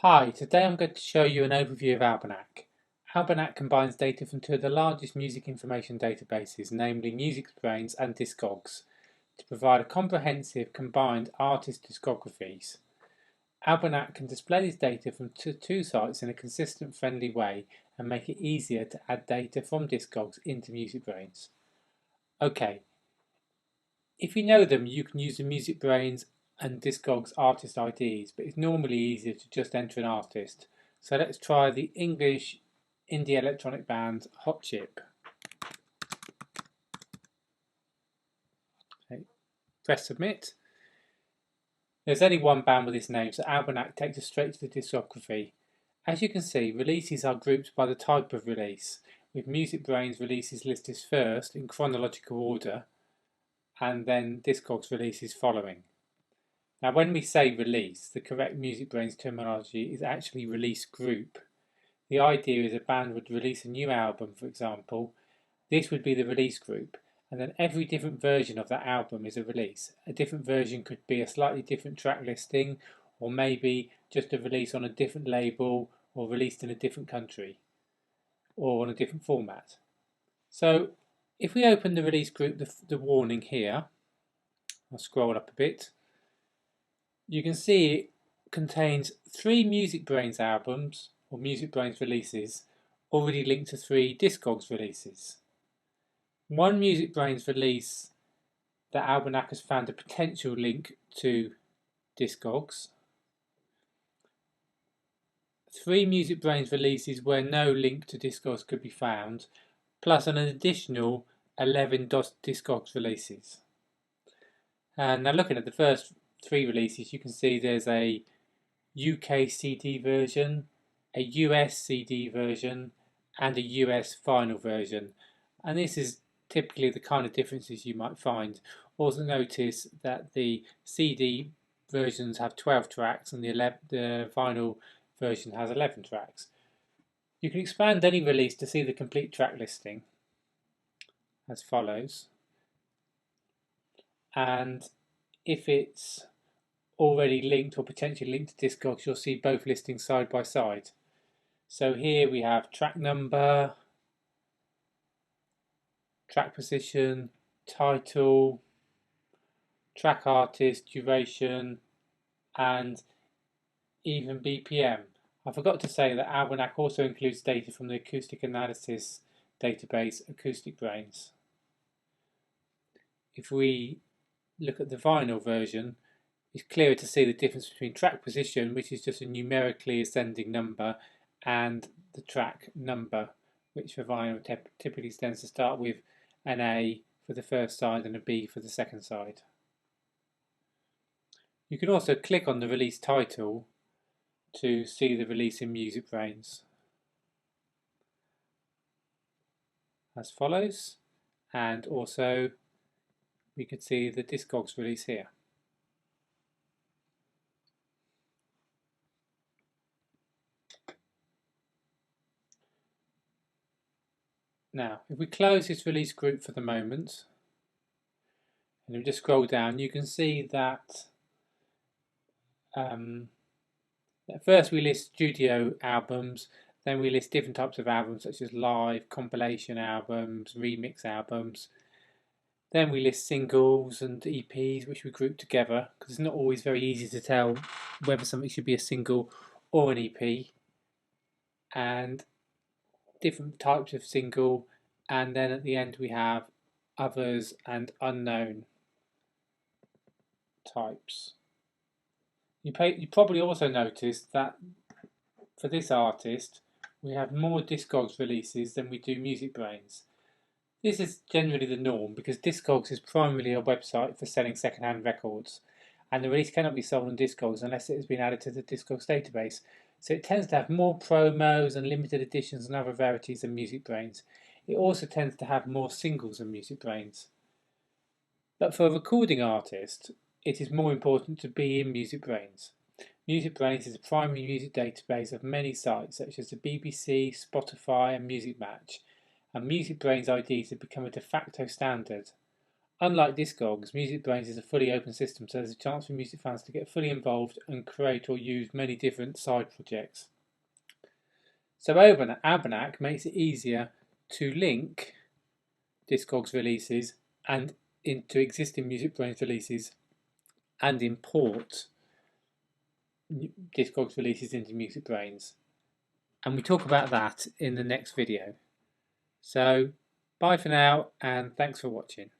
Hi, today I'm going to show you an overview of Albunack. Albunack combines data from two of the largest music information databases, namely MusicBrainz and Discogs, to provide a comprehensive combined artist discographies. Albunack can display this data from two sites in a consistent, friendly way and make it easier to add data from Discogs into MusicBrainz. Okay, if you know them, you can use the MusicBrainz and Discogs artist IDs, but it's normally easier to just enter an artist. So let's try the English indie electronic band Hot Chip. Okay. Press submit. There's only one band with this name, so Albunack takes us straight to the discography. As you can see, releases are grouped by the type of release, with MusicBrainz releases listed first in chronological order, and then Discogs releases following. Now, when we say release, the correct MusicBrainz terminology is actually release group. The idea is a band would release a new album, for example. This would be the release group, and then every different version of that album is a release. A different version could be a slightly different track listing, or maybe just a release on a different label, or released in a different country, or on a different format. So, if we open the release group, the warning here, I'll scroll up a bit. You can see it contains 3 MusicBrainz albums, or MusicBrainz releases, already linked to 3 Discogs releases. One MusicBrainz release that Albunack has found a potential link to Discogs. 3 MusicBrainz releases where no link to Discogs could be found, plus an additional 11 Discogs releases. And now looking at the first 3 releases, you can see there's a UK CD version, a US CD version, and a US vinyl version. And this is typically the kind of differences you might find. Also notice that the CD versions have 12 tracks and the vinyl version has 11 tracks. You can expand any release to see the complete track listing as follows. And if it's already linked or potentially linked to Discogs, you'll see both listings side by side. So here we have track number, track position, title, track artist, duration, and even BPM. I forgot to say that Albunack also includes data from the acoustic analysis database AcousticBrainz. If we look at the vinyl version, it's clearer to see the difference between track position, which is just a numerically ascending number, and the track number, which for vinyl typically tends to start with an A for the first side and a B for the second side. You can also click on the release title to see the release in MusicBrainz as follows, and also we could see the Discogs release here. Now, if we close this release group for the moment, and we just scroll down, you can see that at first we list studio albums, then we list different types of albums such as live, compilation albums, remix albums. Then we list singles and EPs, which we group together because it's not always very easy to tell whether something should be a single or an EP. And different types of single, and then at the end we have others and unknown types. You probably also noticed that for this artist we have more Discogs releases than we do MusicBrainz. This is generally the norm because Discogs is primarily a website for selling second-hand records, and the release cannot be sold on Discogs unless it has been added to the Discogs database. So it tends to have more promos and limited editions and other rarities than MusicBrainz. It also tends to have more singles than MusicBrainz. But for a recording artist, it is more important to be in MusicBrainz. MusicBrainz is a primary music database of many sites such as the BBC, Spotify and Music Match, and MusicBrainz IDs have become a de facto standard. Unlike Discogs, MusicBrainz is a fully open system, so there's a chance for music fans to get fully involved and create or use many different side projects. So Albunack makes it easier to link Discogs releases and into existing MusicBrainz releases and import Discogs releases into MusicBrainz. And we talk about that in the next video. So bye for now, and thanks for watching.